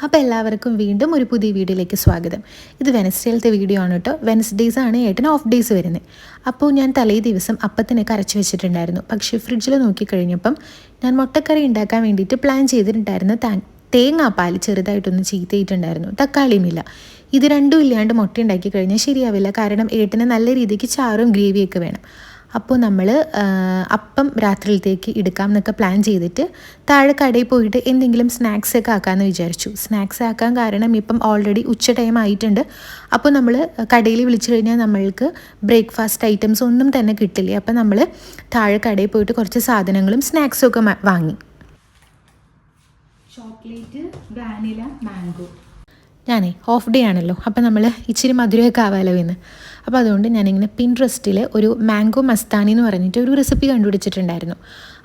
അപ്പോൾ എല്ലാവർക്കും വീണ്ടും ഒരു പുതിയ വീഡിയോയിലേക്ക് സ്വാഗതം. ഇത് വെനസ്ഡേയിലത്തെ വീഡിയോ ആണ് കേട്ടോ. വെനസ്ഡേയ്സ് ആണ് ഏട്ടന് ഓഫ് ഡേയ്സ് വരുന്നത്. അപ്പോൾ ഞാൻ തലേ ദിവസം അപ്പത്തിനൊക്കെ അരച്ച് വെച്ചിട്ടുണ്ടായിരുന്നു. പക്ഷേ ഫ്രിഡ്ജിൽ നോക്കിക്കഴിഞ്ഞപ്പം ഞാൻ മുട്ടക്കറി ഉണ്ടാക്കാൻ വേണ്ടിയിട്ട് പ്ലാൻ ചെയ്തിട്ടുണ്ടായിരുന്ന തേങ്ങാപ്പാൽ ചെറുതായിട്ടൊന്ന് ചീത്തയിട്ടുണ്ടായിരുന്നു. തക്കാളിയുമില്ല. ഇത് രണ്ടും ഇല്ലാണ്ട് മുട്ട ഉണ്ടാക്കി കഴിഞ്ഞാൽ ശരിയാവില്ല. കാരണം ഏട്ടന് നല്ല രീതിക്ക് ചാറും ഗ്രേവിയൊക്കെ വേണം. അപ്പോൾ നമ്മൾ അപ്പം രാത്രിയിലത്തേക്ക് എടുക്കാം എന്നൊക്കെ പ്ലാൻ ചെയ്തിട്ട് താഴെ കടയിൽ പോയിട്ട് എന്തെങ്കിലും സ്നാക്സൊക്കെ ആക്കാമെന്ന് വിചാരിച്ചു. സ്നാക്സ് ആക്കാൻ കാരണം ഇപ്പം ഓൾറെഡി ഉച്ച ടൈം ആയിട്ടുണ്ട്. അപ്പോൾ നമ്മൾ കടയിൽ വിളിച്ചു കഴിഞ്ഞാൽ നമ്മൾക്ക് ബ്രേക്ക്ഫാസ്റ്റ് ഐറ്റംസ് ഒന്നും തന്നെ കിട്ടില്ല. അപ്പോൾ നമ്മൾ താഴെ കടയിൽ പോയിട്ട് കുറച്ച് സാധനങ്ങളും സ്നാക്സും ഒക്കെ വാങ്ങി. Chocolate, vanilla, mango. ഞാനേ ഓഫ് ഡേ ആണല്ലോ, അപ്പോൾ നമ്മൾ ഇച്ചിരി മധുരമൊക്കെ ആവാലോ എന്ന്. അപ്പോൾ അതുകൊണ്ട് ഞാനിങ്ങനെ പിൻട്രസ്റ്റിൽ ഒരു മാംഗോ മസ്താനി എന്ന് പറഞ്ഞിട്ട് ഒരു റെസിപ്പി കണ്ടുപിടിച്ചിട്ടുണ്ടായിരുന്നു.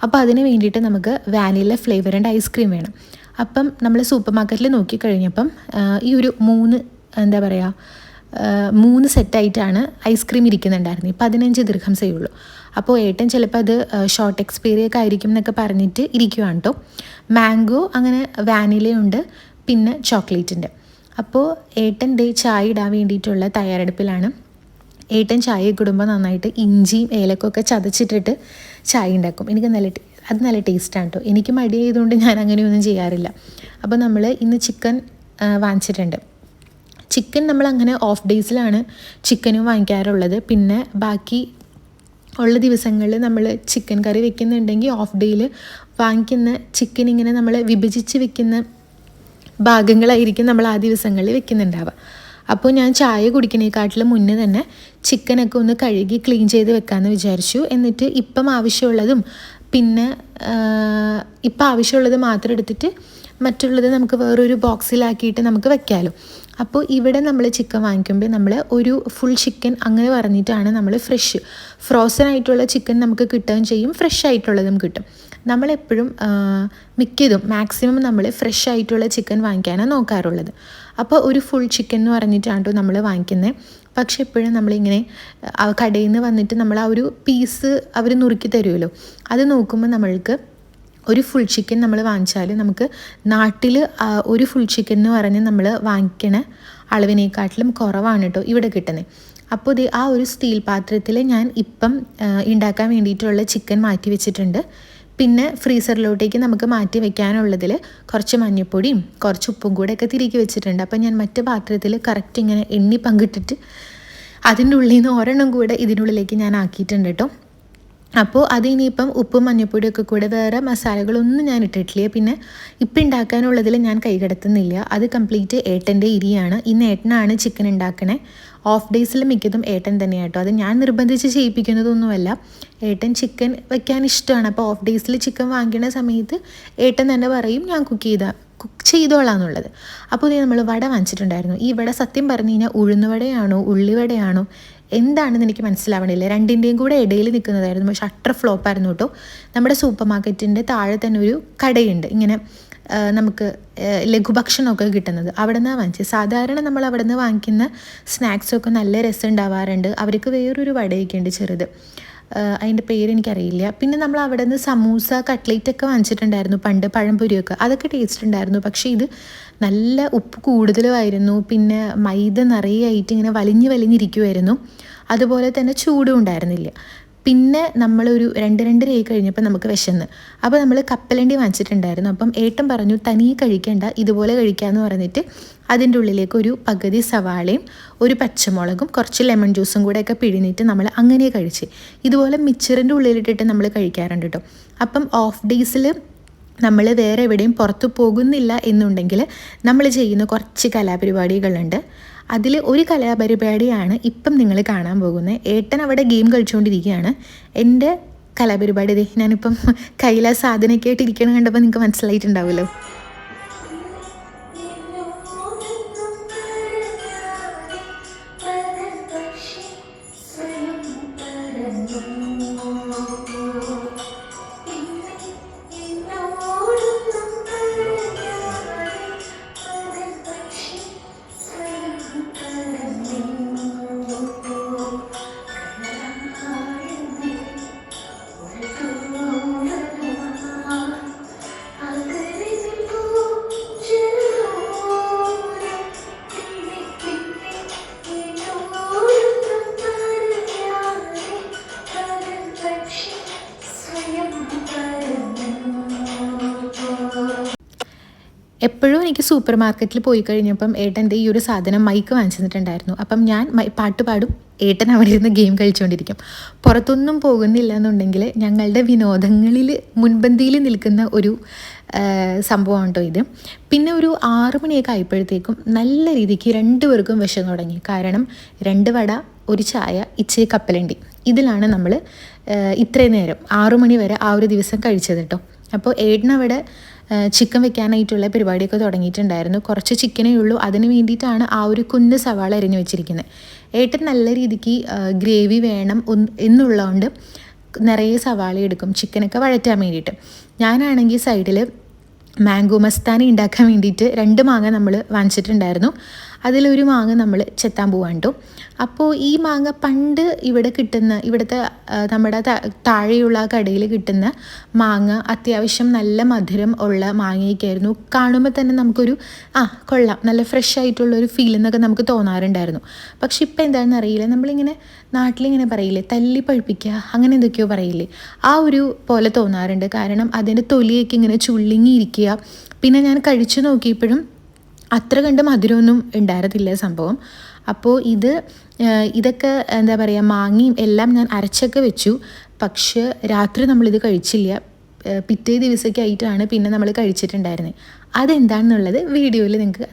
അപ്പോൾ അതിന് വേണ്ടിയിട്ട് നമുക്ക് വാനില ഫ്ലേവർ ആൻഡ് ഐസ്ക്രീം വേണം. അപ്പം നമ്മൾ സൂപ്പർ മാർക്കറ്റിൽ നോക്കിക്കഴിഞ്ഞപ്പം ഈ ഒരു മൂന്ന് സെറ്റായിട്ടാണ് ഐസ്ക്രീം ഇരിക്കുന്നുണ്ടായിരുന്നു. 15 ദിർഹംസേ ഉള്ളൂ. അപ്പോൾ ഏട്ടൻ ചിലപ്പോൾ അത് ഷോർട്ട് എക്സ്പയറി ഒക്കെ ആയിരിക്കും എന്നൊക്കെ പറഞ്ഞിട്ട് ഇരിക്കുവാണ് കേട്ടോ. മാംഗോ, അങ്ങനെ വാനിലയുണ്ട്, പിന്നെ ചോക്ലേറ്റിൻ്റെ. അപ്പോൾ ഏട്ടൻ ചായ ഇടാൻ വേണ്ടിയിട്ടുള്ള തയ്യാറെടുപ്പിലാണ്. ഏട്ടൻ ചായ ഇടുമ്പോൾ നന്നായിട്ട് ഇഞ്ചിയും ഏലക്കൊക്കെ ചതച്ചിട്ടിട്ട് ചായ ഉണ്ടാക്കും. എനിക്ക് നല്ല ടേസ്റ്റാണ് കേട്ടോ. എനിക്ക് മടിയായതുകൊണ്ട് ഞാൻ അങ്ങനെയൊന്നും ചെയ്യാറില്ല. അപ്പോൾ നമ്മൾ ഇന്ന് ചിക്കൻ വാങ്ങിച്ചിട്ടുണ്ട്. ചിക്കൻ നമ്മളങ്ങനെ ഓഫ് ഡേയ്സിലാണ് ചിക്കനും വാങ്ങിക്കാറുള്ളത്. പിന്നെ ബാക്കി ഉള്ള ദിവസങ്ങളിൽ നമ്മൾ ചിക്കൻ കറി വെക്കുന്നുണ്ടെങ്കിൽ ഓഫ് ഡേയിൽ വാങ്ങിക്കുന്ന ചിക്കൻ ഇങ്ങനെ നമ്മൾ വിഭജിച്ച് വെക്കുന്ന ഭാഗങ്ങളായിരിക്കും നമ്മൾ ആ ദിവസങ്ങളിൽ വെക്കുന്നുണ്ടാവുക. അപ്പോൾ ഞാൻ ചായ കുടിക്കുന്നതിനെക്കാട്ടിലും മുന്നേ തന്നെ ചിക്കനൊക്കെ ഒന്ന് കഴുകി ക്ലീൻ ചെയ്ത് വെക്കാമെന്ന് വിചാരിച്ചു. എന്നിട്ട് ഇപ്പം ആവശ്യമുള്ളതും പിന്നെ ഇപ്പം ആവശ്യമുള്ളത് മാത്രം എടുത്തിട്ട് മറ്റുള്ളത് നമുക്ക് വേറൊരു ബോക്സിലാക്കിയിട്ട് നമുക്ക് വെക്കാമല്ലോ. അപ്പോൾ ഇവിടെ നമ്മൾ ചിക്കൻ വാങ്ങിക്കുമ്പോൾ നമ്മൾ ഒരു ഫുൾ ചിക്കൻ അങ്ങനെ പറഞ്ഞിട്ടാണ് നമ്മൾ ഫ്രോസൺ ആയിട്ടുള്ള ചിക്കൻ നമുക്ക് കിട്ടുകയും ചെയ്യും, ഫ്രഷ് ആയിട്ടുള്ളതും കിട്ടും. നമ്മളെപ്പോഴും മാക്സിമം നമ്മൾ ഫ്രഷ് ആയിട്ടുള്ള ചിക്കൻ വാങ്ങിക്കാനാണ് നോക്കാറുള്ളത്. അപ്പോൾ ഒരു ഫുൾ ചിക്കൻ എന്ന് പറഞ്ഞിട്ടാണ് നമ്മൾ വാങ്ങിക്കുന്നത്. പക്ഷെ എപ്പോഴും നമ്മളിങ്ങനെ കടയിൽ നിന്ന് വന്നിട്ട് നമ്മൾ ആ ഒരു പീസ് അവർ നുറുക്കി തരുമല്ലോ, അത് നോക്കുമ്പോൾ നമ്മൾക്ക് ഒരു ഫുൾ ചിക്കൻ നമ്മൾ വാങ്ങിച്ചാൽ നമുക്ക് നാട്ടിൽ ഒരു ഫുൾ ചിക്കൻ എന്ന് പറഞ്ഞ് നമ്മൾ വാങ്ങിക്കണ അളവിനേക്കാട്ടിലും കുറവാണ് കേട്ടോ ഇവിടെ കിട്ടുന്നത്. അപ്പോൾ ആ ഒരു സ്റ്റീൽ പാത്രത്തിൽ ഞാൻ ഇപ്പം ഉണ്ടാക്കാൻ വേണ്ടിയിട്ടുള്ള ചിക്കൻ മാറ്റി വെച്ചിട്ടുണ്ട്. പിന്നെ ഫ്രീസറിലോട്ടേക്ക് നമുക്ക് മാറ്റി വെക്കാനുള്ളതിൽ കുറച്ച് മഞ്ഞൾപ്പൊടിയും കുറച്ച് ഉപ്പും കൂടെ ഒക്കെ തിരികെ വെച്ചിട്ടുണ്ട്. അപ്പോൾ ഞാൻ മറ്റു പാത്രത്തിൽ കറക്റ്റ് ഇങ്ങനെ എണ്ണി പങ്കിട്ടിട്ട് അതിൻ്റെ ഉള്ളിൽ നിന്ന് ഒരെണ്ണം കൂടെ ഇതിനുള്ളിലേക്ക് ഞാൻ ആക്കിയിട്ടുണ്ട് കേട്ടോ. അപ്പോൾ അതിനിയിപ്പം ഉപ്പും മഞ്ഞൾപ്പൊടിയൊക്കെ കൂടെ വേറെ മസാലകളൊന്നും ഞാൻ ഇട്ടിട്ടില്ല. പിന്നെ ഇപ്പം ഉണ്ടാക്കാനുള്ളതിൽ ഞാൻ കൈകടത്തുന്നില്ല. അത് കംപ്ലീറ്റ് ഏട്ടൻ്റെ ഇരിയാണ്. ഇന്ന് ഏട്ടനാണ് ചിക്കൻ ഉണ്ടാക്കണേ. ഓഫ് ഡേയ്സിൽ മിക്കതും ഏട്ടൻ തന്നെയാണ് കേട്ടോ. അത് ഞാൻ നിർബന്ധിച്ച് ചെയ്യിപ്പിക്കുന്നതൊന്നുമല്ല. ഏട്ടൻ ചിക്കൻ വയ്ക്കാൻ ഇഷ്ടമാണ്. അപ്പോൾ ഓഫ് ഡേയ്സിൽ ചിക്കൻ വാങ്ങിക്കുന്ന സമയത്ത് ഏട്ടൻ തന്നെ പറയും ഞാൻ കുക്ക് ചെയ്തോളാം എന്നുള്ളത്. അപ്പോൾ നമ്മൾ വട വാങ്ങിച്ചിട്ടുണ്ടായിരുന്നു. ഈ വട സത്യം പറഞ്ഞു കഴിഞ്ഞാൽ ഉഴുന്നുവടയാണോ ഉള്ളിവടയാണോ എന്താണെന്ന് എനിക്ക് മനസ്സിലാവണില്ല. രണ്ടിൻ്റെയും കൂടെ ഇടയിൽ നിൽക്കുന്നതായിരുന്നു. പക്ഷെ അട്ടർ ഫ്ലോപ്പായിരുന്നു കേട്ടോ. നമ്മുടെ സൂപ്പർ മാർക്കറ്റിൻ്റെ താഴെ തന്നെ ഒരു കടയുണ്ട്, ഇങ്ങനെ നമുക്ക് ലഘുഭക്ഷണമൊക്കെ കിട്ടുന്നത്. അവിടെ നിന്നാണ് വാങ്ങിച്ചത്. സാധാരണ നമ്മൾ അവിടെ നിന്ന് വാങ്ങിക്കുന്ന സ്നാക്സൊക്കെ നല്ല രസം ഉണ്ടാവാറുണ്ട്. അവർക്ക് വേറൊരു വടയൊക്കെ ഉണ്ട് ചെറുത്, അതിൻ്റെ പേരെനിക്കറിയില്ല. പിന്നെ നമ്മൾ അവിടെ നിന്ന് സമൂസ, കട്ട്ലേറ്റൊക്കെ വാങ്ങിച്ചിട്ടുണ്ടായിരുന്നു പണ്ട്, പഴംപൊരിയൊക്കെ. അതൊക്കെ ടേസ്റ്റ് ഉണ്ടായിരുന്നു. പക്ഷേ ഇത് നല്ല ഉപ്പ് കൂടുതലുമായിരുന്നു. പിന്നെ മൈദ നിറയെ ആയിട്ട് ഇങ്ങനെ വലിഞ്ഞിരിക്കുമായിരുന്നു. അതുപോലെ തന്നെ ചൂടും ഉണ്ടായിരുന്നില്ല. പിന്നെ നമ്മളൊരു 2:30 കഴിഞ്ഞപ്പോൾ നമുക്ക് വിശന്ന്. അപ്പോൾ നമ്മൾ കപ്പലണ്ടി വാങ്ങിച്ചിട്ടുണ്ടായിരുന്നു. അപ്പം ഏട്ടൻ പറഞ്ഞു തനിയെ കഴിക്കേണ്ട, ഇതുപോലെ കഴിക്കാമെന്ന് പറഞ്ഞിട്ട് അതിൻ്റെ ഉള്ളിലേക്ക് ഒരു പകുതി സവാളയും ഒരു പച്ചമുളകും കുറച്ച് ലെമൺ ജ്യൂസും കൂടെയൊക്കെ പിഴിഞ്ഞിട്ട് നമ്മൾ അങ്ങനെ കഴിച്ച്. ഇതുപോലെ മിച്ചറിൻ്റെ ഉള്ളിലിട്ടിട്ട് നമ്മൾ കഴിക്കാറുണ്ട് കേട്ടോ. അപ്പം ഓഫ് ഡേയ്സിൽ നമ്മൾ വേറെ എവിടെയും പുറത്തു പോകുന്നില്ല എന്നുണ്ടെങ്കിൽ നമ്മൾ ചെയ്യുന്ന കുറച്ച് കലാപരിപാടികളുണ്ട്. അതിൽ ഒരു കലാപരിപാടിയാണ് ഇപ്പം നിങ്ങൾ കാണാൻ പോകുന്നത്. ഏട്ടൻ അവിടെ ഗെയിം കളിച്ചുകൊണ്ടിരിക്കുകയാണ്. എൻ്റെ കലാപരിപാടി ഞാനിപ്പം കയ്യിലാ സാധനമൊക്കെ ആയിട്ട് ഇരിക്കണം കണ്ടപ്പോൾ നിങ്ങൾക്ക് മനസ്സിലായിട്ടുണ്ടാവുമല്ലോ. എപ്പോഴും എനിക്ക് സൂപ്പർ മാർക്കറ്റിൽ പോയി കഴിഞ്ഞപ്പം ഏട്ടൻ്റെ ഈ ഒരു സാധനം മൈക്ക് വാങ്ങിച്ചു തന്നിട്ടുണ്ടായിരുന്നു. അപ്പം ഞാൻ പാട്ട് പാടും, ഏട്ടൻ അവിടെ ഇരുന്ന് ഗെയിം കളിച്ചുകൊണ്ടിരിക്കും. പുറത്തൊന്നും പോകുന്നില്ല എന്നുണ്ടെങ്കിൽ ഞങ്ങളുടെ വിനോദങ്ങളിൽ മുൻപന്തിയിൽ നിൽക്കുന്ന ഒരു സംഭവമാണ് കേട്ടോ ഇത്. പിന്നെ ഒരു 6 മണിയൊക്കെ ആയപ്പോഴത്തേക്കും നല്ല രീതിക്ക് രണ്ടുപേർക്കും വിഷം തുടങ്ങി. കാരണം 2 വട, ഒരു ചായ, ഇച്ചിരി കപ്പലണ്ടി, ഇതിലാണ് നമ്മൾ ഇത്രയും നേരം 6 മണി വരെ ആ ഒരു ദിവസം കഴിച്ചത് കേട്ടോ. അപ്പോൾ ഏട്ടനവിടെ ചിക്കൻ വെക്കാനായിട്ടുള്ള പരിപാടിയൊക്കെ തുടങ്ങിയിട്ടുണ്ടായിരുന്നു. കുറച്ച് ചിക്കനേ ഉള്ളൂ, അതിന് വേണ്ടിയിട്ടാണ് ആ ഒരു കുഞ്ഞ് സവാള അരിഞ്ഞു വെച്ചിരിക്കുന്നത്. ഏട്ടൻ നല്ല രീതിക്ക് ഗ്രേവി വേണം എന്നുള്ളതുകൊണ്ട് നിറയെ സവാള എടുക്കും ചിക്കനൊക്കെ വഴറ്റാൻ വേണ്ടിയിട്ട്. ഞാനാണെങ്കിൽ സൈഡിൽ മാംഗോ മസ്താനി ഉണ്ടാക്കാൻ വേണ്ടിയിട്ട് 2 മാങ്ങ നമ്മൾ വാങ്ങിച്ചിട്ടുണ്ടായിരുന്നു. അതിലൊരു മാങ്ങ നമ്മൾ ചെത്താൻ പോവാൻ കേട്ടോ. അപ്പോൾ ഈ മാങ്ങ പണ്ട് ഇവിടെ കിട്ടുന്ന, ഇവിടുത്തെ നമ്മുടെ താഴെയുള്ള ആ കടയിൽ കിട്ടുന്ന മാങ്ങ അത്യാവശ്യം നല്ല മധുരം ഉള്ള മാങ്ങയൊക്കെയായിരുന്നു. കാണുമ്പോൾ തന്നെ നമുക്കൊരു കൊള്ളാം, നല്ല ഫ്രഷ് ആയിട്ടുള്ളൊരു ഫീൽ എന്നൊക്കെ നമുക്ക് തോന്നാറുണ്ടായിരുന്നു. പക്ഷെ ഇപ്പം എന്താണെന്ന് അറിയില്ല, നമ്മളിങ്ങനെ നാട്ടിലിങ്ങനെ പറയില്ലേ, തല്ലി പഴുപ്പിക്കുക, അങ്ങനെ എന്തൊക്കെയോ പറയില്ലേ, ആ ഒരു പോലെ തോന്നാറുണ്ട്. കാരണം അതിൻ്റെ തൊലിയൊക്കെ ഇങ്ങനെ ചുള്ളിങ്ങിയിരിക്കുക. പിന്നെ ഞാൻ കഴിച്ചു നോക്കിയപ്പോഴും അത്ര കണ്ട് മധുരമൊന്നും ഉണ്ടായിരുന്നില്ല സംഭവം. അപ്പോൾ ഇതൊക്കെ എന്താ പറയുക, മാങ്ങയും എല്ലാം ഞാൻ അരച്ചൊക്കെ വെച്ചു. പക്ഷേ രാത്രി നമ്മളിത് കഴിച്ചില്ല. പിറ്റേ ദിവസമൊക്കെ ആയിട്ടാണ് പിന്നെ നമ്മൾ കഴിച്ചിട്ടുണ്ടായിരുന്നത്. അതെന്താണെന്നുള്ളത് വീഡിയോയിൽ നിങ്ങൾക്ക്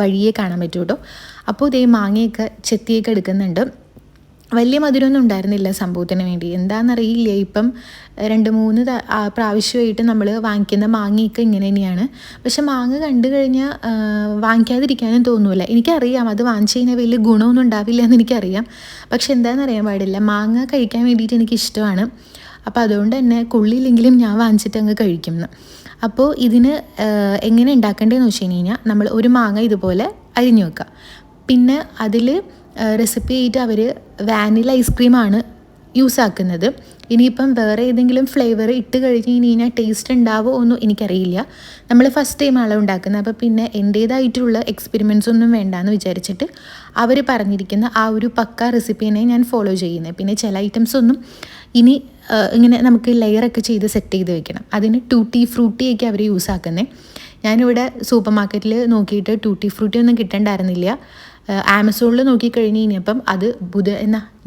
വഴിയേ കാണാൻ പറ്റും കേട്ടോ. അപ്പോൾ ഇതേ മാങ്ങയൊക്കെ ചെത്തിയൊക്കെ എടുക്കുന്നുണ്ട്. വലിയ മധുരമൊന്നും ഉണ്ടായിരുന്നില്ല സംഭവത്തിന് വേണ്ടി, എന്താണെന്നറിയില്ല. ഇപ്പം 2-3 പ്രാവശ്യമായിട്ട് നമ്മൾ വാങ്ങിക്കുന്ന മാങ്ങയൊക്കെ ഇങ്ങനെ തന്നെയാണ്. പക്ഷെ മാങ്ങ കണ്ടു കഴിഞ്ഞാൽ വാങ്ങിക്കാതിരിക്കാനും തോന്നില്ല. എനിക്കറിയാം അത് വാങ്ങിച്ചു കഴിഞ്ഞാൽ വലിയ ഗുണമൊന്നും ഉണ്ടാവില്ല എന്ന് എനിക്കറിയാം. പക്ഷെ എന്താണെന്ന് അറിയാൻ പാടില്ല, മാങ്ങ കഴിക്കാൻ വേണ്ടിയിട്ട് എനിക്കിഷ്ടമാണ്. അപ്പോൾ അതുകൊണ്ട് തന്നെ കൊള്ളിയില്ലെങ്കിലും ഞാൻ വാങ്ങിച്ചിട്ട് അങ്ങ് കഴിക്കുന്നു. അപ്പോൾ ഇതിന് എങ്ങനെ ഉണ്ടാക്കേണ്ടതെന്ന് വെച്ച് കഴിഞ്ഞാൽ നമ്മൾ ഒരു മാങ്ങ ഇതുപോലെ അരിഞ്ഞു വെക്കുക. പിന്നെ അതിൽ റെസിപ്പി ആയിട്ട് അവർ വാനില ഐസ്ക്രീമാണ് യൂസ് ആക്കുന്നത്. ഇനിയിപ്പം വേറെ ഏതെങ്കിലും ഫ്ലേവർ ഇട്ട് കഴിഞ്ഞ് കഴിഞ്ഞാൽ ടേസ്റ്റ് ഉണ്ടാവുമോ ഒന്നും എനിക്കറിയില്ല. നമ്മൾ ഫസ്റ്റ് ടൈമാണ് ഉണ്ടാക്കുന്നത്. അപ്പോൾ പിന്നെ എൻ്റേതായിട്ടുള്ള എക്സ്പെരിമെൻറ്റ്സ് ഒന്നും വേണ്ടാന്ന് വിചാരിച്ചിട്ട് അവർ പറഞ്ഞിരിക്കുന്ന ആ ഒരു പക്ക റെസിപ്പീനെ ഞാൻ ഫോളോ ചെയ്യുന്നത്. പിന്നെ ചില ഐറ്റംസ് ഒന്നും ഇനി ഇങ്ങനെ നമുക്ക് ലെയറൊക്കെ ചെയ്ത് സെറ്റ് ചെയ്ത് വെക്കണം. അതിന് ടൂട്ടി ഫ്രൂട്ടിയൊക്കെ അവർ യൂസ് ആക്കുന്നത്. ഞാനിവിടെ സൂപ്പർ മാർക്കറ്റിൽ നോക്കിയിട്ട് ടൂട്ടി ഫ്രൂട്ടി ഒന്നും കിട്ടണ്ടായിരുന്നില്ല. ആമസോണിൽ നോക്കിക്കഴിഞ്ഞ് കഴിഞ്ഞപ്പം അത്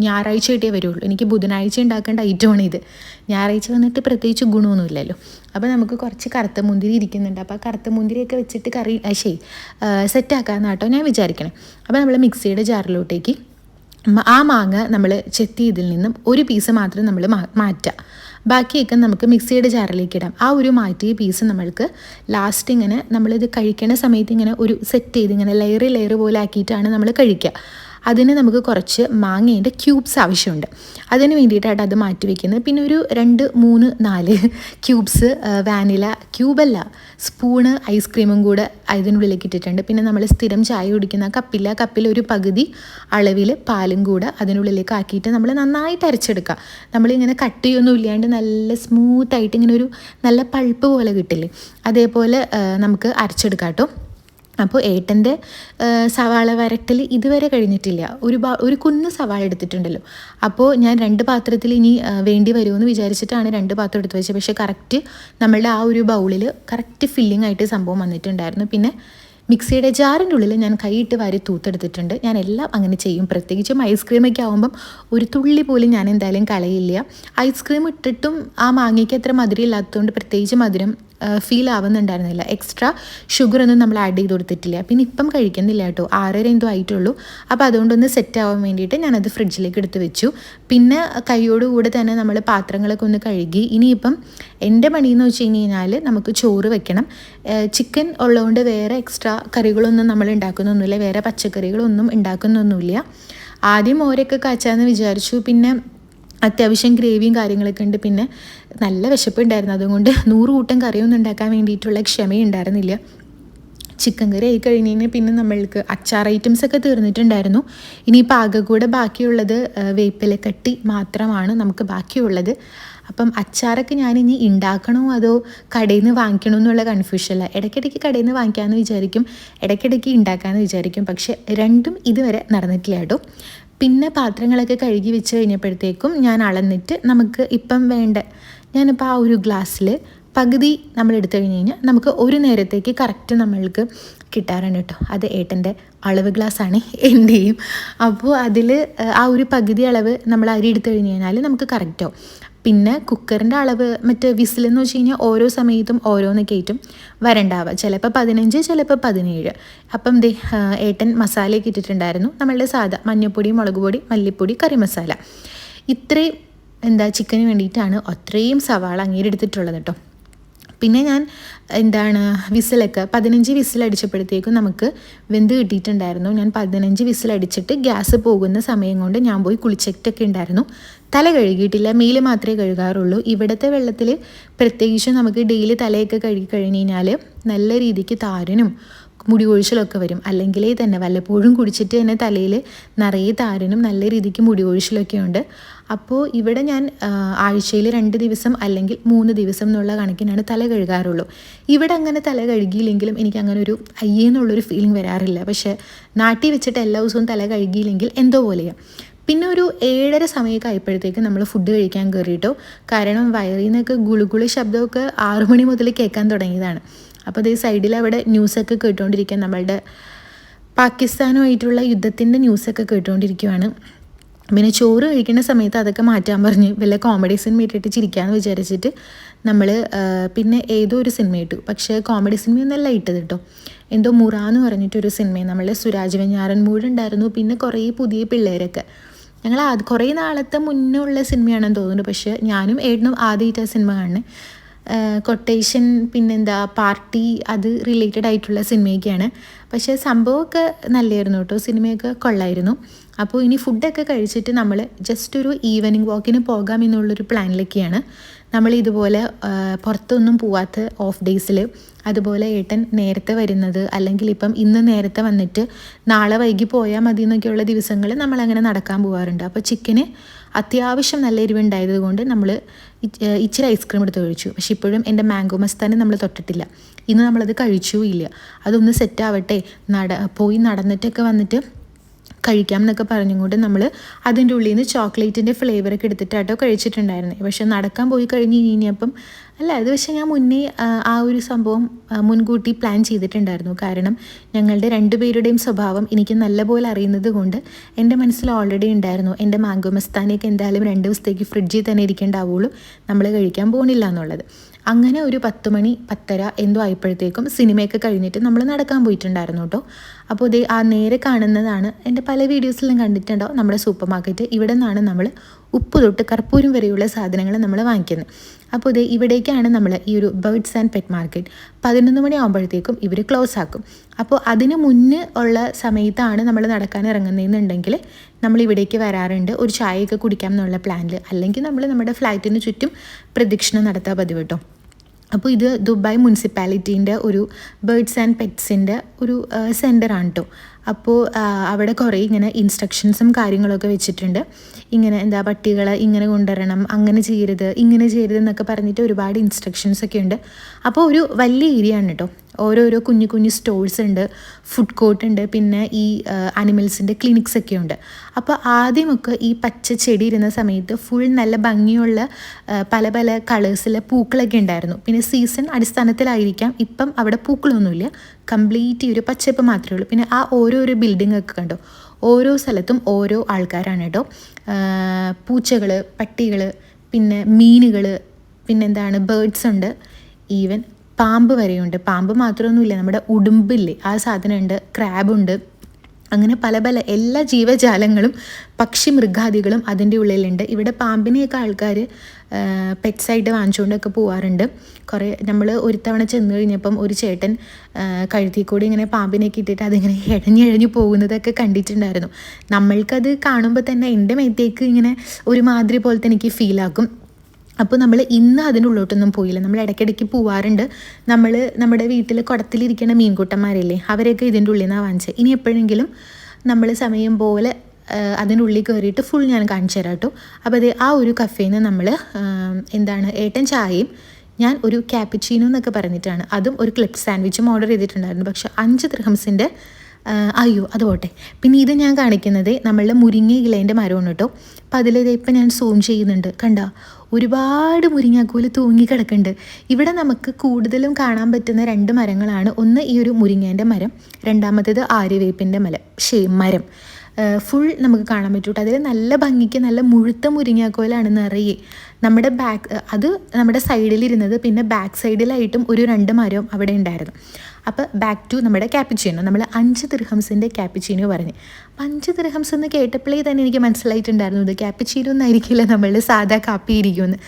ഞായറാഴ്ച ആയിട്ടേ വരുള്ളൂ. എനിക്ക് ബുധനാഴ്ച ഉണ്ടാക്കേണ്ട ഐറ്റമാണ് ഇത്. ഞായറാഴ്ച വന്നിട്ട് പ്രത്യേകിച്ച് ഗുണമൊന്നുമില്ലല്ലോ. അപ്പോൾ നമുക്ക് കുറച്ച് കറുത്ത മുന്തിരി ഇരിക്കുന്നുണ്ട്. അപ്പോൾ ആ കറുത്ത മുന്തിരിയൊക്കെ വെച്ചിട്ട് സെറ്റാക്കാമെന്ന് കേട്ടോ ഞാൻ വിചാരിക്കണേ. അപ്പോൾ നമ്മൾ മിക്സിയുടെ ജാറിലോട്ടേക്ക് ആ മാങ്ങ നമ്മൾ ചെത്തിയതിൽ നിന്നും ഒരു പീസ് മാത്രം നമ്മൾ മാറ്റുക. ബാക്കിയൊക്കെ നമുക്ക് മിക്സിയുടെ ജാറിലേക്ക് ഇടാം. ആ ഒരു മാറ്റിയ പീസ് നമ്മൾക്ക് ലാസ്റ്റ് ഇങ്ങനെ നമ്മളിത് കഴിക്കണ സമയത്ത് ഇങ്ങനെ ഒരു സെറ്റ് ചെയ്ത് ഇങ്ങനെ ലെയർ പോലെ ആക്കിയിട്ടാണ് നമ്മൾ കഴിക്കുക. അതിന് നമുക്ക് കുറച്ച് മാങ്ങേൻ്റെ ക്യൂബ്സ് ആവശ്യമുണ്ട്. അതിന് വേണ്ടിയിട്ടാണ് അത് മാറ്റി വയ്ക്കുന്നത്. പിന്നെ ഒരു 2, 3, 4 ക്യൂബ്സ് വാനില ക്യൂബല്ല, സ്പൂണ് ഐസ്ക്രീമും കൂടെ അതിനുള്ളിലേക്ക് ഇട്ടിട്ടുണ്ട്. പിന്നെ നമ്മൾ സ്ഥിരം ചായ കുടിക്കുന്ന കപ്പിൽ ഒരു പകുതി അളവിൽ പാലും കൂടെ അതിനുള്ളിലേക്ക് ആക്കിയിട്ട് നമ്മൾ നന്നായിട്ട് അരച്ചെടുക്കുക. നമ്മളിങ്ങനെ കട്ടിയൊന്നും ഇല്ലാണ്ട് നല്ല സ്മൂത്തായിട്ട് ഇങ്ങനെ ഒരു നല്ല പൾപ്പ് പോലെ കിട്ടില്ലേ, അതേപോലെ നമുക്ക് അരച്ചെടുക്കാം കേട്ടോ. അപ്പോൾ ഏട്ടൻ്റെ സവാള വരട്ടൽ ഇതുവരെ കഴിഞ്ഞിട്ടില്ല. ഒരു കുന്ന് സവാള എടുത്തിട്ടുണ്ടല്ലോ. അപ്പോൾ ഞാൻ 2 പാത്രത്തിൽ ഇനി വേണ്ടി വരുമെന്ന് വിചാരിച്ചിട്ടാണ് 2 പാത്രം എടുത്ത് വെച്ചത്. പക്ഷേ കറക്റ്റ് നമ്മളുടെ ആ ഒരു ബൗളിൽ കറക്റ്റ് ഫില്ലിംഗ് ആയിട്ട് സംഭവം വന്നിട്ടുണ്ടായിരുന്നു. പിന്നെ മിക്സിയുടെ ജാറിൻ്റെ ഉള്ളിൽ ഞാൻ കൈയിട്ട് വാരി തൂത്തെടുത്തിട്ടുണ്ട്. ഞാൻ എല്ലാം അങ്ങനെ ചെയ്യും. പ്രത്യേകിച്ചും ഐസ്ക്രീമൊക്കെ ആകുമ്പം ഒരു തുള്ളി പോലും ഞാൻ എന്തായാലും കളയില്ല. ഐസ്ക്രീം ഇട്ടിട്ടും ആ മാങ്ങയ്ക്ക് അത്ര മധുരം ഇല്ലാത്തതുകൊണ്ട് പ്രത്യേകിച്ച് മധുരം ഫീൽ ആവുന്നുണ്ടായിരുന്നില്ല. എക്സ്ട്രാ ഷുഗറൊന്നും നമ്മൾ ആഡ് ചെയ്ത് കൊടുത്തിട്ടില്ല. പിന്നെ ഇപ്പം കഴിക്കുന്നില്ല കേട്ടോ, 6:30 എന്തോ ആയിട്ടുള്ളൂ. അപ്പോൾ അതുകൊണ്ടൊന്ന് സെറ്റ് ആവാൻ വേണ്ടിയിട്ട് ഞാനത് ഫ്രിഡ്ജിലേക്ക് എടുത്ത് വെച്ചു. പിന്നെ കൈയോടുകൂടെ തന്നെ നമ്മൾ പാത്രങ്ങളൊക്കെ ഒന്ന് കഴുകി. ഇനിയിപ്പം എൻ്റെ പണിയെന്ന് വെച്ച് കഴിഞ്ഞാൽ നമുക്ക് ചോറ് വെക്കണം. ചിക്കൻ ഉള്ളതുകൊണ്ട് വേറെ എക്സ്ട്രാ കറികളൊന്നും നമ്മൾ ഉണ്ടാക്കുന്നൊന്നുമില്ല, വേറെ പച്ചക്കറികളൊന്നും ഉണ്ടാക്കുന്നൊന്നുമില്ല. ആദ്യം മോരൊക്കെ കാച്ചാന്ന് വിചാരിച്ചു. പിന്നെ അത്യാവശ്യം ഗ്രേവിയും കാര്യങ്ങളൊക്കെ ഉണ്ട്. പിന്നെ നല്ല വിശപ്പുണ്ടായിരുന്നു. അതുകൊണ്ട് 100 കൂട്ടം കറിയൊന്നും ഉണ്ടാക്കാൻ വേണ്ടിയിട്ടുള്ള ക്ഷമയുണ്ടായിരുന്നില്ല. ചിക്കൻ കറി ആയി കഴിഞ്ഞ് പിന്നെ നമ്മൾക്ക് അച്ചാർ ഐറ്റംസൊക്കെ തീർന്നിട്ടുണ്ടായിരുന്നു. ഇനിയിപ്പോൾ ആകെ കൂടെ ബാക്കിയുള്ളത് വേപ്പില കട്ടി മാത്രമാണ് നമുക്ക് ബാക്കിയുള്ളത്. അപ്പം അച്ചാറൊക്കെ ഞാനിനി ഉണ്ടാക്കണോ അതോ കടയിൽ നിന്ന് വാങ്ങിക്കണോ എന്നുള്ള കൺഫ്യൂഷനില്ല. ഇടയ്ക്കിടയ്ക്ക് കടയിൽ നിന്ന് വാങ്ങിക്കാമെന്ന് വിചാരിക്കും, ഇടയ്ക്കിടയ്ക്ക് ഉണ്ടാക്കാമെന്ന് വിചാരിക്കും. പക്ഷേ രണ്ടും ഇതുവരെ നടന്നിട്ടില്ല കേട്ടോ. പിന്നെ പാത്രങ്ങളൊക്കെ കഴുകി വെച്ച് കഴിഞ്ഞപ്പോഴത്തേക്കും ഞാൻ അളന്നിട്ട് നമുക്ക് ഇപ്പം വേണ്ട, ഞാനിപ്പോൾ ആ ഒരു ഗ്ലാസ്സിൽ പകുതി നമ്മൾ എടുത്തു കഴിഞ്ഞ് കഴിഞ്ഞാൽ നമുക്ക് ഒരു നേരത്തേക്ക് കറക്റ്റ് നമ്മൾക്ക് കിട്ടാറുണ്ട് കേട്ടോ. അത് ഏട്ടൻ്റെ അളവ് ഗ്ലാസ്സാണ് എൻ്റെയും. അപ്പോൾ അതിൽ ആ ഒരു പകുതി അളവ് നമ്മൾ അരി എടുത്തു കഴിഞ്ഞ് കഴിഞ്ഞാൽ നമുക്ക് കറക്റ്റാവും. പിന്നെ കുക്കറിൻ്റെ അളവ് മറ്റേ വിസിലെന്ന് വെച്ച് കഴിഞ്ഞാൽ ഓരോ സമയത്തും ഓരോന്നൊക്കെ ആയിട്ടും വരണ്ടാവുക. ചിലപ്പോൾ 15, ചിലപ്പോൾ 17. അപ്പം ഏട്ടൻ മസാലയൊക്കെ ഇട്ടിട്ടുണ്ടായിരുന്നു. നമ്മളുടെ സാധാ മഞ്ഞൾപ്പൊടി, മുളക് പൊടി, മല്ലിപ്പൊടി, കറി മസാല, ഇത്രയും ചിക്കന് വേണ്ടിയിട്ടാണ് അത്രയും സവാള അങ്ങേരെടുത്തിട്ടുള്ളത് കേട്ടോ. പിന്നെ ഞാൻ വിസിലൊക്കെ 15 വിസിലടിച്ചപ്പോഴത്തേക്കും നമുക്ക് വെന്ത് കിട്ടിയിട്ടുണ്ടായിരുന്നു. ഞാൻ 15 വിസിലടിച്ചിട്ട് ഗ്യാസ് പോകുന്ന സമയം കൊണ്ട് ഞാൻ പോയി കുളിച്ചിട്ടൊക്കെ ഉണ്ടായിരുന്നു. തല കഴുകിയിട്ടില്ല, മേല് മാത്രമേ കഴുകാറുള്ളൂ. ഇവിടുത്തെ വെള്ളത്തിൽ പ്രത്യേകിച്ച് നമുക്ക് ഡെയിലി തലയൊക്കെ കഴുകി കഴിഞ്ഞ് കഴിഞ്ഞാൽ നല്ല രീതിക്ക് താരനും മുടി കൊഴിച്ചിലൊക്കെ വരും. അല്ലെങ്കിലേ തന്നെ വല്ലപ്പോഴും കുടിച്ചിട്ട് തന്നെ തലയിൽ നിറയെ താരനും നല്ല രീതിക്ക് മുടി കൊഴിച്ചിലൊക്കെ ഉണ്ട്. അപ്പോൾ ഇവിടെ ഞാൻ ആഴ്ചയിൽ 2 ദിവസം അല്ലെങ്കിൽ 3 ദിവസം എന്നുള്ള കണക്കിനാണ് തല കഴുകാറുള്ളൂ. ഇവിടെ അങ്ങനെ തല കഴുകിയില്ലെങ്കിലും എനിക്ക് അങ്ങനെ ഒരു അയ്യേന്നുള്ളൊരു ഫീലിംഗ് വരാറില്ല. പക്ഷേ നാട്ടിൽ വെച്ചിട്ട് എല്ലാ ദിവസവും തല കഴുകിയില്ലെങ്കിൽ എന്തോ പോലെയാണ്. പിന്നെ ഒരു 7:30 സമയമൊക്കെ ആയപ്പോഴത്തേക്ക് നമ്മൾ ഫുഡ് കഴിക്കാൻ കയറിയിട്ടോ. കാരണം വയറിൽ നിന്നൊക്കെ ഗുളുഗുളി ശബ്ദമൊക്കെ 6 മണി മുതൽ കേൾക്കാൻ തുടങ്ങിയതാണ്. അപ്പോൾ അതേ സൈഡിൽ അവിടെ ന്യൂസൊക്കെ കേട്ടുകൊണ്ടിരിക്കുക, നമ്മളുടെ പാകിസ്ഥാനുമായിട്ടുള്ള യുദ്ധത്തിൻ്റെ ന്യൂസൊക്കെ കേട്ടുകൊണ്ടിരിക്കുകയാണ്. പിന്നെ ചോറ് കഴിക്കുന്ന സമയത്ത് അതൊക്കെ മാറ്റാൻ പറഞ്ഞ് വല്ല കോമഡി സിനിമ ഇട്ടിട്ട് ചിരിക്കാമെന്ന് വിചാരിച്ചിട്ട് നമ്മൾ പിന്നെ ഏതോ ഒരു സിനിമ ഇട്ടു. പക്ഷേ കോമഡി സിനിമയൊന്നല്ല ഇട്ടത് കേട്ടോ. എന്തോ മുറ എന്ന് പറഞ്ഞിട്ടൊരു സിനിമ, നമ്മളെ സുരാജ് വെഞ്ഞാറൻമൂട് ഉണ്ടായിരുന്നു, പിന്നെ കുറേ പുതിയ പിള്ളേരൊക്കെ. ഞങ്ങൾ കുറേ നാളത്തെ മുന്നേ ഉള്ള സിനിമയാണെന്ന് തോന്നുന്നു. പക്ഷേ ഞാനും ഏട്ടനും ആദ്യമായിട്ട് ആ സിനിമ കാണുന്നത്. കൊട്ടേഷൻ, പിന്നെന്താ പാർട്ടി, അത് റിലേറ്റഡ് ആയിട്ടുള്ള സിനിമയൊക്കെയാണ്. പക്ഷേ സംഭവമൊക്കെ നല്ലതായിരുന്നു കേട്ടോ, സിനിമയൊക്കെ കൊള്ളായിരുന്നു. അപ്പോൾ ഇനി ഫുഡൊക്കെ കഴിച്ചിട്ട് നമ്മൾ ജസ്റ്റ് ഒരു ഈവനിങ് വാക്കിന് പോകാം എന്നുള്ളൊരു പ്ലാനിലൊക്കെയാണ്. നമ്മൾ ഇതുപോലെ പുറത്തൊന്നും പോവാത്ത ഓഫ് ഡേയ്സിൽ, അതുപോലെ ഏട്ടൻ നേരത്തെ വരുന്നത്, അല്ലെങ്കിൽ ഇപ്പം ഇന്ന് നേരത്തെ വന്നിട്ട് നാളെ വൈകി പോയാൽ മതി എന്നൊക്കെയുള്ള ദിവസങ്ങൾ നമ്മളങ്ങനെ നടക്കാൻ പോകാറുണ്ട്. അപ്പോൾ ചിക്കന് അത്യാവശ്യം നല്ല എരിവുണ്ടായത് കൊണ്ട് നമ്മൾ ഇച്ചിരി ഐസ്ക്രീം എടുത്ത് കഴിച്ചു. പക്ഷെ ഇപ്പോഴും എൻ്റെ മാംഗോ മസ്താനി നമ്മൾ തൊട്ടിട്ടില്ല. ഇന്ന് നമ്മളത് കഴിച്ചുമില്ല. അതൊന്ന് സെറ്റാവട്ടെ, പോയി നടന്നിട്ടൊക്കെ വന്നിട്ട് കഴിക്കാം എന്നൊക്കെ പറഞ്ഞുകൊണ്ട് നമ്മൾ അതിൻ്റെ ഉള്ളിൽ നിന്ന് ചോക്ലേറ്റിൻ്റെ ഫ്ലേവറൊക്കെ എടുത്തിട്ടാട്ടോ കഴിച്ചിട്ടുണ്ടായിരുന്നത്. പക്ഷെ നടക്കാൻ പോയി കഴിഞ്ഞ് കഴിഞ്ഞപ്പം അത് പക്ഷേ ഞാൻ മുന്നേ ആ ഒരു സംഭവം മുൻകൂട്ടി പ്ലാൻ ചെയ്തിട്ടുണ്ടായിരുന്നു. കാരണം ഞങ്ങളുടെ 2 പേരുടെയും സ്വഭാവം എനിക്ക് നല്ലപോലെ അറിയുന്നത് കൊണ്ട് എൻ്റെ മനസ്സിൽ ഓൾറെഡി ഉണ്ടായിരുന്നു എൻ്റെ മാംഗോ മസ്താനിയൊക്കെ എന്തായാലും 2 ദിവസത്തേക്ക് ഫ്രിഡ്ജിൽ തന്നെ ഇരിക്കേണ്ടാവുള്ളൂ, നമ്മൾ കഴിക്കാൻ പോകുന്നില്ല എന്നുള്ളത്. അങ്ങനെ ഒരു 10 മണി 10:30 എന്തോ ആയപ്പോഴത്തേക്കും സിനിമയൊക്കെ കഴിഞ്ഞിട്ട് നമ്മൾ നടക്കാൻ പോയിട്ടുണ്ടായിരുന്നു കേട്ടോ. അപ്പോൾ ആ നേരെ കാണുന്നതാണ്, എൻ്റെ പല വീഡിയോസിലും കണ്ടിട്ടുണ്ടോ, നമ്മുടെ സൂപ്പർ മാർക്കറ്റ്. ഇവിടെ നിന്നാണ് നമ്മൾ ഉപ്പ് തൊട്ട് കർപ്പൂരം വരെയുള്ള സാധനങ്ങൾ നമ്മൾ വാങ്ങിക്കുന്നത്. അപ്പോൾ ഇവിടേക്കാണ് നമ്മൾ ഈ ഒരു ബേർഡ്സ് ആൻഡ് പെറ്റ് മാർക്കറ്റ്. 11 മണി ആകുമ്പോഴത്തേക്കും ഇവർ ക്ലോസ് ആക്കും. അപ്പോൾ അതിന് മുന്നേ ഉള്ള സമയത്താണ് നമ്മൾ നടക്കാൻ ഇറങ്ങുന്നതെന്നുണ്ടെങ്കിൽ നമ്മൾ ഇവിടേക്ക് വരാറുണ്ട്, ഒരു ചായയൊക്കെ കുടിക്കാം എന്നുള്ള പ്ലാനിൽ. അല്ലെങ്കിൽ നമ്മൾ നമ്മുടെ ഫ്ലാറ്റിന് ചുറ്റും പ്രദക്ഷിണം നടത്താൻ പതിവ് കേട്ടോ. അപ്പോൾ ഇത് ദുബായ് മുനിസിപ്പാലിറ്റീൻ്റെ ഒരു ബേർഡ്സ് ആൻഡ് പെറ്റ്സിൻ്റെ ഒരു സെൻ്ററാണ് കേട്ടോ. അപ്പോൾ അവിടെ കുറേ ഇങ്ങനെ ഇൻസ്ട്രക്ഷൻസും കാര്യങ്ങളൊക്കെ വെച്ചിട്ടുണ്ട്. ഇങ്ങനെ പട്ടികളെ ഇങ്ങനെ കൊണ്ടുവരണം, അങ്ങനെ ചെയ്യരുത്, ഇങ്ങനെ ചെയ്യരുത് എന്നൊക്കെ പറഞ്ഞിട്ട് ഒരുപാട് ഇൻസ്ട്രക്ഷൻസൊക്കെ ഉണ്ട്. അപ്പോൾ ഒരു വലിയ ഏരിയ ആണ് കേട്ടോ. ഓരോരോ കുഞ്ഞു കുഞ്ഞു സ്റ്റോഴ്സ് ഉണ്ട്, ഫുഡ് കോർട്ട് ഉണ്ട്, പിന്നെ ഈ അനിമൽസിൻ്റെ ക്ലിനിക്സ് ഒക്കെ ഉണ്ട്. അപ്പോൾ ആദ്യമൊക്കെ ഈ പച്ച ചെടി ഇരുന്ന സമയത്ത് ഫുൾ നല്ല ഭംഗിയുള്ള പല പല കളേഴ്സിലെ പൂക്കളൊക്കെ ഉണ്ടായിരുന്നു. പിന്നെ സീസൺ അടിസ്ഥാനത്തിലായിരിക്കാം ഇപ്പം അവിടെ പൂക്കളൊന്നുമില്ല, കംപ്ലീറ്റ് ഒരു പച്ചപ്പ് മാത്രമേ ഉള്ളൂ. പിന്നെ ആ ഓരോരോ ബിൽഡിംഗ് ഒക്കെ കണ്ടോ, ഓരോ സ്ഥലത്തും ഓരോ ആൾക്കാരാണ് കേട്ടോ. പൂച്ചകൾ, പട്ടികൾ, പിന്നെ മീനുകൾ, പിന്നെന്താണ് ബേർഡ്സ് ഉണ്ട്, ഈവൻ പാമ്പ് വരെയുണ്ട്. പാമ്പ് മാത്രമൊന്നുമില്ല, നമ്മുടെ ഉടുമ്പില്ലേ ആ സാധനമുണ്ട്, ക്രാബുണ്ട്, അങ്ങനെ പല പല എല്ലാ ജീവജാലങ്ങളും പക്ഷി മൃഗാദികളും അതിൻ്റെ ഉള്ളിലുണ്ട്. ഇവിടെ പാമ്പിനെയൊക്കെ ആൾക്കാർ പെറ്റ്സായിട്ട് വാങ്ങിച്ചുകൊണ്ടൊക്കെ പോകാറുണ്ട്. കുറേ നമ്മൾ ഒരു തവണ ചെന്ന് കഴിഞ്ഞപ്പം ഒരു ചേട്ടൻ കഴുത്തിൽ കൂടി ഇങ്ങനെ പാമ്പിനെയൊക്കെ ഇട്ടിട്ട് അതിങ്ങനെ ഇഴഞ്ഞിഴഞ്ഞു പോകുന്നതൊക്കെ കണ്ടിട്ടുണ്ടായിരുന്നു. നമ്മൾക്കത് കാണുമ്പോൾ തന്നെ എൻ്റെ മേത്തേക്ക് ഇങ്ങനെ ഒരുമാതിരി പോലത്തെ എനിക്ക് ഫീലാക്കും. അപ്പോൾ നമ്മൾ ഇന്ന് അതിൻ്റെ ഉള്ളോട്ടൊന്നും പോയില്ല. നമ്മൾ ഇടയ്ക്കിടയ്ക്ക് പോവാറുണ്ട്. നമ്മൾ നമ്മുടെ വീട്ടിൽ കുടത്തിലിരിക്കുന്ന മീൻകൂട്ടന്മാരില്ലേ, അവരെയൊക്കെ ഇതിൻ്റെ ഉള്ളിൽ നിന്നാണ് വാങ്ങിച്ചത്. ഇനി എപ്പോഴെങ്കിലും നമ്മൾ സമയം പോലെ അതിൻ്റെ ഉള്ളിൽ കയറിയിട്ട് ഫുൾ ഞാൻ കാണിച്ചു തരാം കേട്ടോ. അപ്പോൾ അത് ആ ഒരു കഫേയിൽ നിന്ന് നമ്മൾ ഏട്ടൻ ചായയും ഞാൻ ഒരു ക്യാപ്പിച്ചീനോ എന്നൊക്കെ പറഞ്ഞിട്ടാണ്, അതും ഒരു ക്ലിപ്പ് സാൻഡ്വിച്ചും ഓർഡർ ചെയ്തിട്ടുണ്ടായിരുന്നു. പക്ഷേ 5 ദിർഹംസിൻ്റെ അയ്യോ അത് പോട്ടെ. പിന്നെ ഇത് ഞാൻ കാണിക്കുന്നത് നമ്മളുടെ മുരിങ്ങ ഇലേൻ്റെ മരമാണ് കേട്ടോ. അപ്പോൾ അതിലിത് ഇപ്പം ഞാൻ സൂം ചെയ്യുന്നുണ്ട്, കണ്ടോ ഒരുപാട് മുരിങ്ങാക്കോല് തൂങ്ങി കിടക്കുന്നുണ്ട്. ഇവിടെ നമുക്ക് കൂടുതലും കാണാൻ പറ്റുന്ന 2 മരങ്ങളാണ്. ഒന്ന് ഈ ഒരു മുരിങ്ങേൻ്റെ മരം, രണ്ടാമത്തേത് ആര്യവേപ്പിൻ്റെ മരം. ഫുൾ നമുക്ക് കാണാൻ പറ്റൂട്ടോ. അതിൽ നല്ല ഭംഗിക്ക് നല്ല മുഴുത്ത മുരിങ്ങാക്കോലാണ് നിറയെ. നമ്മുടെ അത് നമ്മുടെ സൈഡിലിരുന്നത്, പിന്നെ ബാക്ക് സൈഡിലായിട്ടും ഒരു 2 മരവും അവിടെ ഉണ്ടായിരുന്നു. അപ്പോൾ ബാക്ക് ടു നമ്മുടെ ക്യാപ്പിച്ചീനോ. നമ്മൾ 5 ദിർഹംസിൻ്റെ ക്യാപ്പിച്ചീനോ പറഞ്ഞു. 5 ദിർഹംസ് എന്ന് കേട്ടപ്പോഴേ തന്നെ എനിക്ക് മനസ്സിലായിട്ടുണ്ടായിരുന്നു ഇത് ക്യാപ്പിച്ചീനോ ഒന്നായിരിക്കില്ല നമ്മളുടെ സാധാ കാപ്പി ഇരിക്കുമെന്ന്.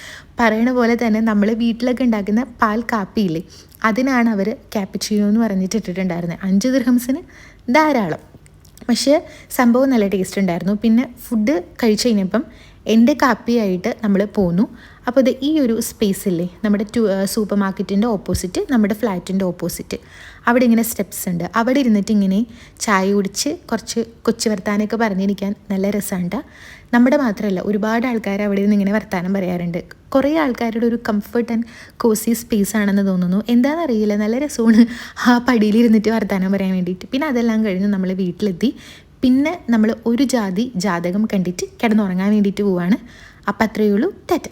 പറയണ പോലെ തന്നെ നമ്മൾ വീട്ടിലൊക്കെ ഉണ്ടാക്കുന്ന പാൽ കാപ്പിയില്ലേ, അതിനാണ് അവർ ക്യാപ്പിച്ചീനോ എന്ന് പറഞ്ഞിട്ട് ഇട്ടിട്ടുണ്ടായിരുന്നത്. 5 ദിർഹംസിന് ധാരാളം. പക്ഷേ സംഭവം നല്ല ടേസ്റ്റ് ഉണ്ടായിരുന്നു. പിന്നെ ഫുഡ് കഴിച്ച് കഴിഞ്ഞപ്പം എൻ്റെ കാപ്പിയായിട്ട് നമ്മൾ പോന്നു. അപ്പോൾ ഇത് ഈ ഒരു സ്പേസില്ലേ, നമ്മുടെ സൂപ്പർ മാർക്കറ്റിൻ്റെ ഓപ്പോസിറ്റ്, നമ്മുടെ ഫ്ലാറ്റിൻ്റെ ഓപ്പോസിറ്റ്, അവിടെ ഇങ്ങനെ സ്റ്റെപ്സ് ഉണ്ട്. അവിടെ ഇരുന്നിട്ട് ഇങ്ങനെ ചായ കുടിച്ച് കുറച്ച് കൊച്ചു വർത്താനമൊക്കെ പറഞ്ഞിരിക്കാൻ നല്ല രസമുണ്ട്. നമ്മുടെ മാത്രമല്ല, ഒരുപാട് ആൾക്കാർ അവിടെ നിന്ന് ഇങ്ങനെ വർത്താനം പറയാറുണ്ട്. കുറേ ആൾക്കാരുടെ ഒരു കംഫർട്ട് ആൻഡ് കോസി സ്പേസ് ആണെന്ന് തോന്നുന്നു. എന്താണെന്നറിയില്ല, നല്ല രസമാണ് ആ പടിയിലിരുന്നിട്ട് വർത്താനം പറയാൻ വേണ്ടിയിട്ട്. പിന്നെ അതെല്ലാം കഴിഞ്ഞ് നമ്മൾ വീട്ടിലെത്തി. പിന്നെ നമ്മൾ ഒരു ജാതകം കണ്ടിട്ട് കിടന്നുറങ്ങാൻ വേണ്ടിയിട്ട് പോവാണ്. അപ്പം അത്രയേ ഉള്ളൂ. ടാറ്റ.